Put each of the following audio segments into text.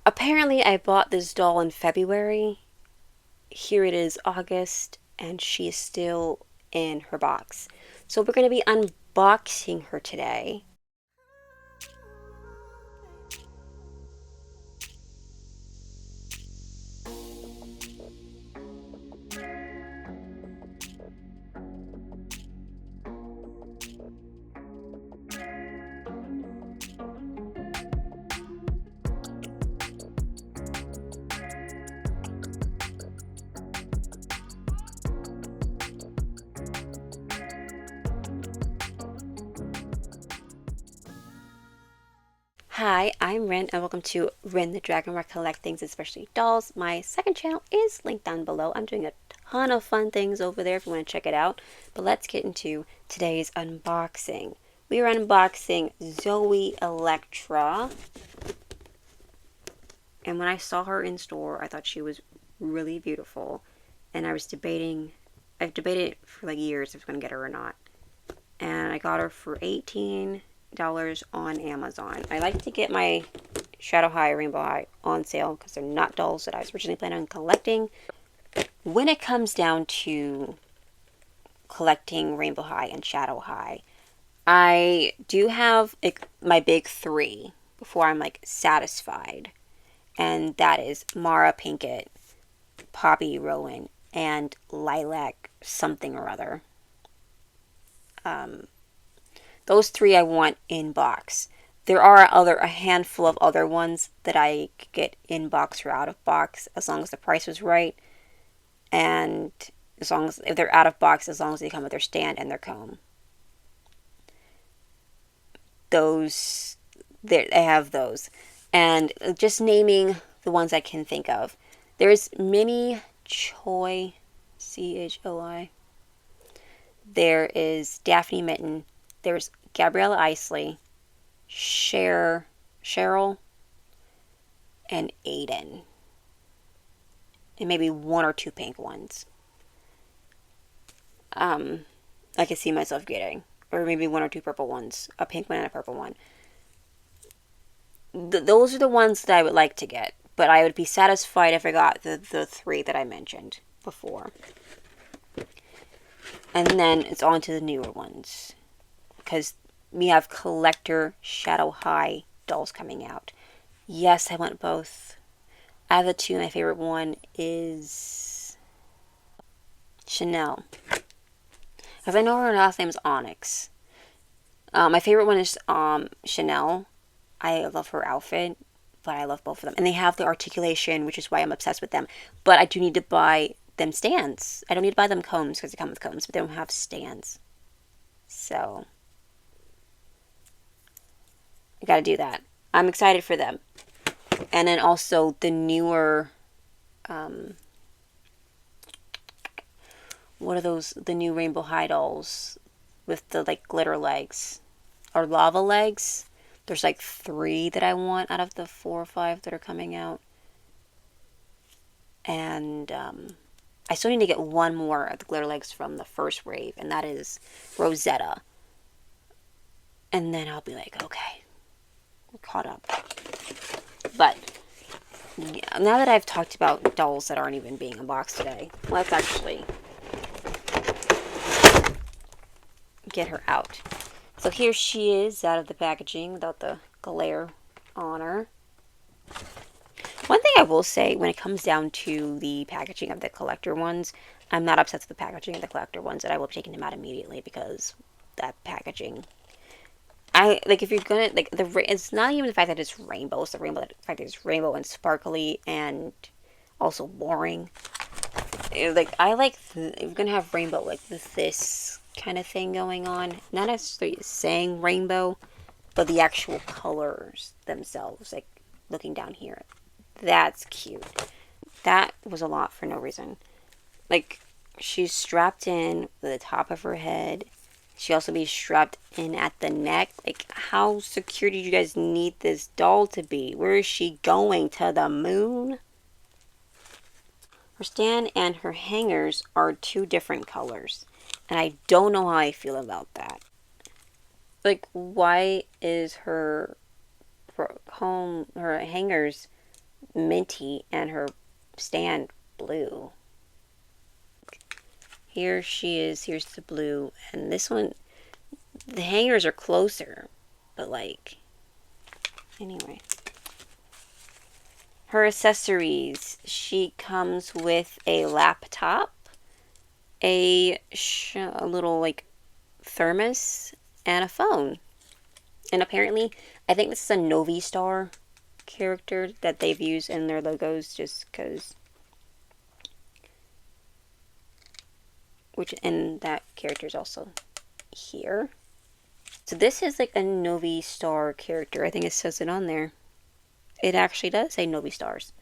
Apparently, I bought this doll in February. Here it is August, and she is still in her box. So we're going to be unboxing her today. Hi, I'm Ryn, and welcome to Ryn.the.Dragon, where I collect things, especially dolls. My second channel is linked down below. I'm doing a ton of fun things over there if you want to check it out. But let's get into today's unboxing. We are unboxing Zoey Electra. And when I saw her in store, I thought she was really beautiful. And I've debated for like years if I was going to get her or not. And I got her for $18 on Amazon. I like to get my Shadow High, Rainbow High on sale because they're not dolls that I was originally planning on collecting. When it comes down to collecting Rainbow High and Shadow High, I do have my big three before I'm like satisfied. And that is Mara Pinkett, Poppy Rowan, and Lilac something or other. Those three I want in box. There are a handful of other ones that I could get in box or out of box as long as the price was right, and as long as if they're out of box, as long as they come with their stand and their comb. I have those, and just naming the ones I can think of. There's Minnie Choi, Choi. There is Daphne Mitten. There's Gabriella Isley, Cheryl, and Aiden. And maybe one or two pink ones. I could see myself getting. Or maybe one or two purple ones. A pink one and a purple one. Those are the ones that I would like to get. But I would be satisfied if I got the three that I mentioned before. And then it's on to the newer ones. Because we have collector Shadow High dolls coming out. Yes, I want both. Out of the two, my favorite one is Chanel. Because I know her last name is Onyx. My favorite one is Chanel. I love her outfit, but I love both of them. And they have the articulation, which is why I'm obsessed with them. But I do need to buy them stands. I don't need to buy them combs because they come with combs, but they don't have stands. So I gotta do that. I'm excited for them. And then also the newer, what are those? The new Rainbow High dolls with the like glitter legs or lava legs. There's like three that I want out of the 4 or 5 that are coming out. And I still need to get one more of the glitter legs from the first wave, and that is Rosetta. And then I'll be like, okay, we're caught up. But yeah, now that I've talked about dolls that aren't even being unboxed today, let's actually get her out. So here she is out of the packaging without the glare on her. One thing I will say when it comes down to the packaging of the collector ones, I'm not obsessed with the packaging of the collector ones, and I will be taking them out immediately because that packaging. I like if you're gonna like it's not even the fact that it's rainbow, it's the fact that it's rainbow and sparkly and also boring. Like I like if you're gonna have rainbow like this kind of thing going on, not necessarily saying rainbow, but the actual colors themselves, like looking down here. That's cute. That was a lot for no reason. Like, she's strapped in with the top of her head. She also be strapped in at the neck. Like, how secure do you guys need this doll to be? Where is she going? To the moon? Her stand and her hangers are 2 different colors. And I don't know how I feel about that. Like, why is her hangers minty and her stand blue. Here she is. Here's the blue. And this one, the hangers are closer. But like, anyway. Her accessories. She comes with a laptop, a little like thermos, and a phone. And apparently, I think this is a Novi Star character that they've used in their logos just because. And that character is also here. So this is like a Novi Star character. I think it says it on there. It actually does say Novi Stars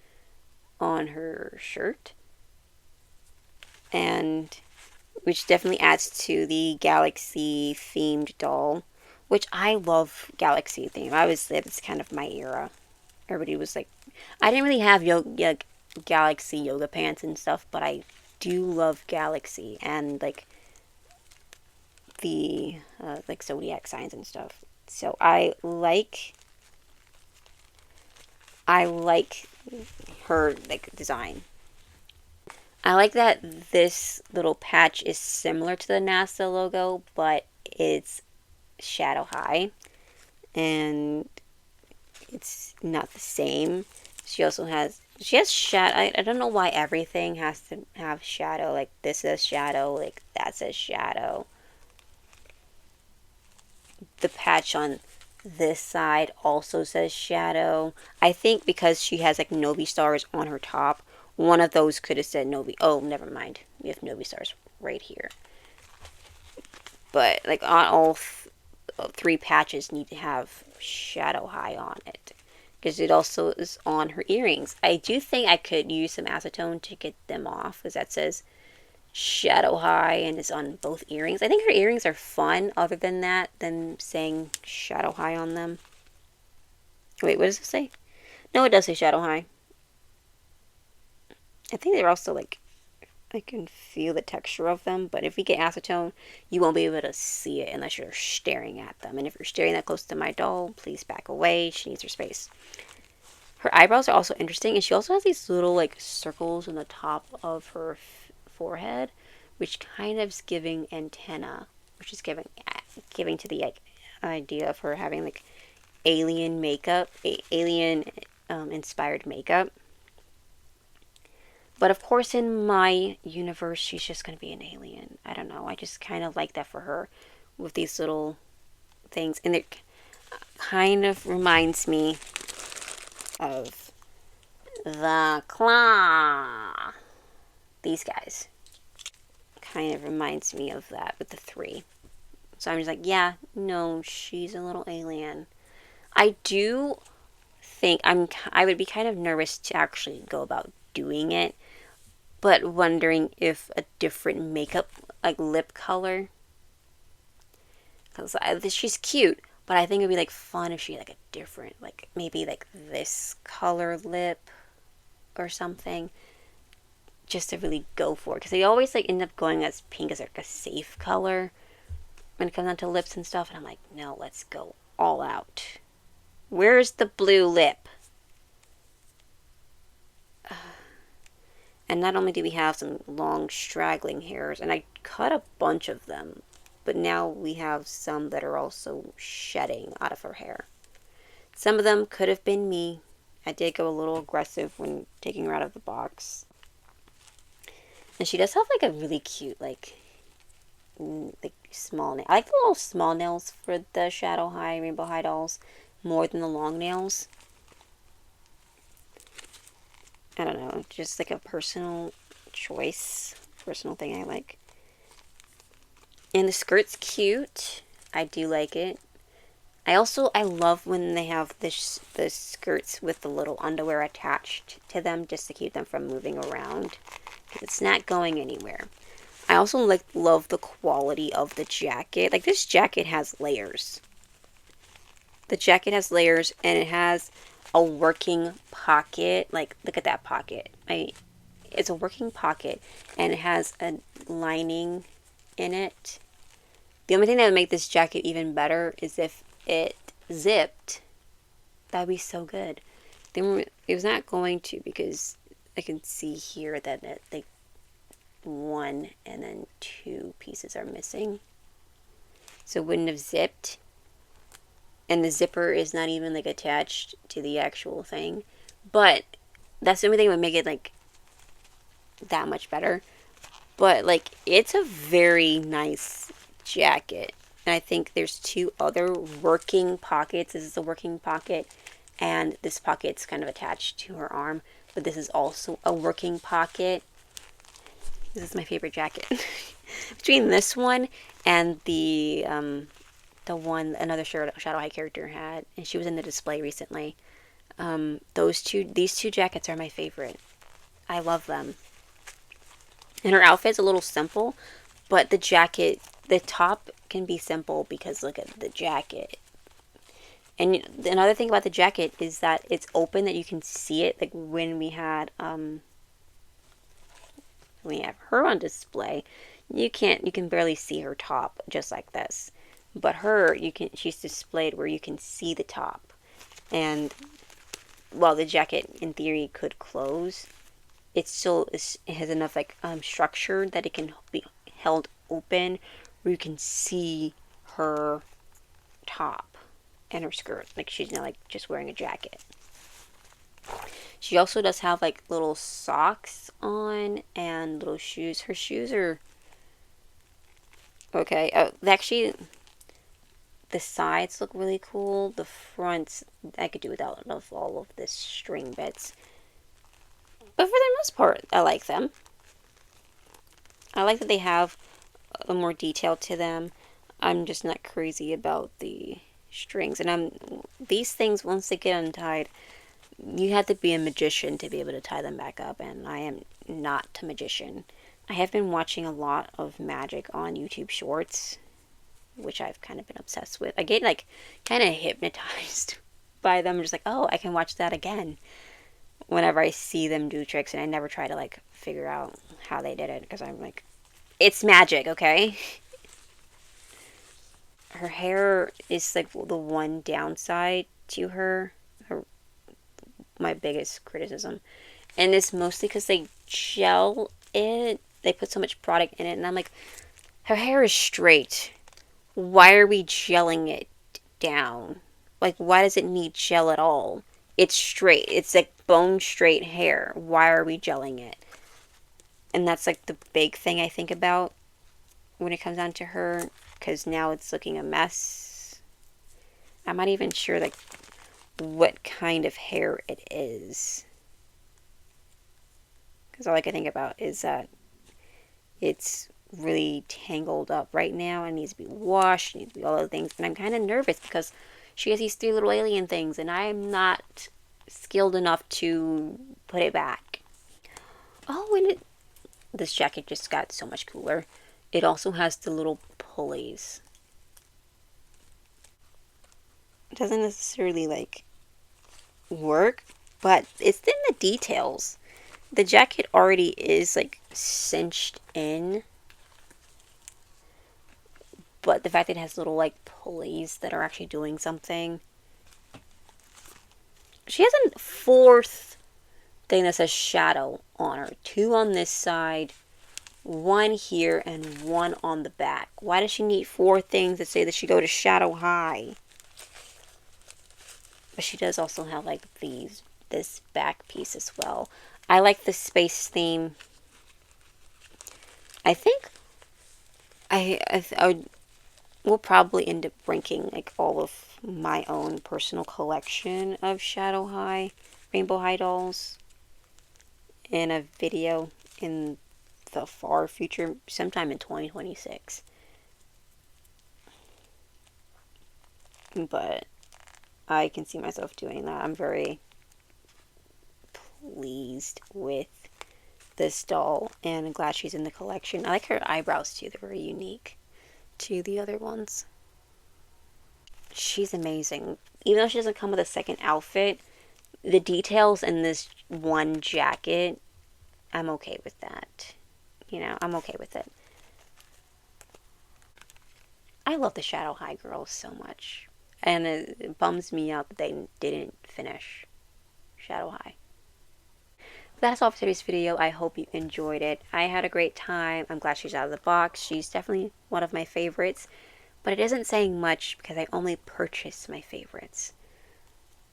on her shirt. And which definitely adds to the Galaxy themed doll, which I love Galaxy theme. It's kind of my era. Everybody was like, I didn't really have Galaxy yoga pants and stuff, but I do love Galaxy and like the like zodiac signs and stuff. So I like her like design. I like that this little patch is similar to the NASA logo, but it's shadow high and it's not the same. She has shadow. I don't know why everything has to have shadow. Like this says shadow, like that says shadow. The patch on this side also says shadow. I think because she has like Novi Stars on her top, one of those could have said Novi. Oh, never mind. We have Novi Stars right here. But like on all three patches need to have shadow high on it. Because it also is on her earrings. I do think I could use some acetone to get them off, because that says shadow high and is on both earrings. I think her earrings are fun other than that, than saying shadow high on them. Wait, what does it say? No, it does say shadow high. I think they're also like, I can feel the texture of them, but if we get acetone, you won't be able to see it unless you're staring at them. And if you're staring that close to my doll, please back away. She needs her space. Her eyebrows are also interesting, and she also has these little like circles on the top of her forehead, which kind of is giving antenna, which is giving to the like idea of her having like alien makeup, alien inspired makeup. But of course, in my universe, she's just going to be an alien. I don't know. I just kind of like that for her with these little things. And it kind of reminds me of the Claw. These guys. Kind of reminds me of that with the three. So I'm just like, yeah, no, she's a little alien. I do think I would be kind of nervous to actually go about doing it, but wondering if a different makeup, like lip color, because she's cute, but I think it'd be like fun if she had like a different, like maybe like this color lip or something, just to really go for it. Because they always like end up going as pink as like a safe color when it comes down to lips and stuff, and I'm like, no, let's go all out. Where's the blue lip? And not only do we have some long straggling hairs, and I cut a bunch of them, but now we have some that are also shedding out of her hair. Some of them could have been me. I did go a little aggressive when taking her out of the box. And she does have like a really cute like small nail. I like the little small nails for the Shadow High, Rainbow High dolls more than the long nails. I don't know, just like a personal choice, personal thing I like. And the skirt's cute. I do like it. I love when they have the skirts with the little underwear attached to them just to keep them from moving around, because it's not going anywhere. I also love the quality of the jacket. Like this jacket has layers. The jacket has layers, and it has a working pocket. Like, look at that pocket. It's a working pocket, and it has a lining in it. The only thing that would make this jacket even better is if it zipped. That'd be so good. Then it was not going to, because I can see here that like one and then two pieces are missing. So it wouldn't have zipped. And the zipper is not even like attached to the actual thing. But that's the only thing that would make it like that much better. But like it's a very nice jacket. And I think there's two other working pockets. This is a working pocket, and this pocket's kind of attached to her arm. But this is also a working pocket. This is my favorite jacket. Between this one and the one another Shadow High character had, and she was in the display recently. These two jackets are my favorite. I love them. And her outfit's a little simple, but the jacket, the top can be simple because look at the jacket. And another thing about the jacket is that it's open, that you can see it. Like when we have her on display, you can barely see her top, just like this. But she's displayed where you can see the top. And while the jacket in theory could close, it has enough like structure that it can be held open, where you can see her top and her skirt. Like she's not like just wearing a jacket. She also does have like little socks on and little shoes. Her shoes are okay. Actually, the sides look really cool. The fronts, I could do without all of this string bits. But for the most part, I like them. I like that they have a more detail to them. I'm just not crazy about the strings. And these things, once they get untied, you have to be a magician to be able to tie them back up. And I am not a magician. I have been watching a lot of magic on YouTube Shorts, which I've kind of been obsessed with. I get like kind of hypnotized by them. I'm just like, oh, I can watch that again whenever I see them do tricks, and I never try to like figure out how they did it because I'm like, it's magic, okay? Her hair is like the one downside to my biggest criticism, and it's mostly because they gel it. They put so much product in it, and I'm like, her hair is straight. Why are we gelling it down? Like, why does it need gel at all? It's straight. It's like bone straight hair. Why are we gelling it? And that's like the big thing I think about when it comes down to her, because now it's looking a mess. I'm not even sure like what kind of hair it is, because all I can think about is that it's really tangled up right now and needs to be washed, needs to be all the things. And I'm kind of nervous because she has these three little alien things, and I'm not skilled enough to put it back. Oh, and this jacket just got so much cooler. It also has the little pulleys. It doesn't necessarily like work, but it's in the details. The jacket already is like cinched in, but the fact that it has little like pulleys that are actually doing something. She has a fourth thing that says shadow on her. Two on this side, one here, and one on the back. Why does she need four things that say that she go to Shadow High? But she does also have like this back piece as well. I like the space theme. I think I will probably end up ranking like all of my own personal collection of Shadow High, Rainbow High dolls in a video in the far future, sometime in 2026. But I can see myself doing that. I'm very pleased with this doll, and I'm glad she's in the collection. I like her eyebrows too, they're very unique to the other ones. She's amazing. Even though she doesn't come with a second outfit, the details in this one jacket, I'm okay with that. You know, I'm okay with it. I love the Shadow High girls so much. And it bums me out that they didn't finish Shadow High. That's all for today's video. I hope you enjoyed it. I had a great time. I'm glad she's out of the box. She's definitely one of my favorites, but it isn't saying much because I only purchased my favorites.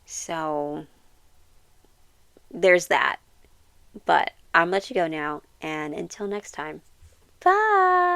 So there's that. But I'm gonna let you go now, and until next time, bye!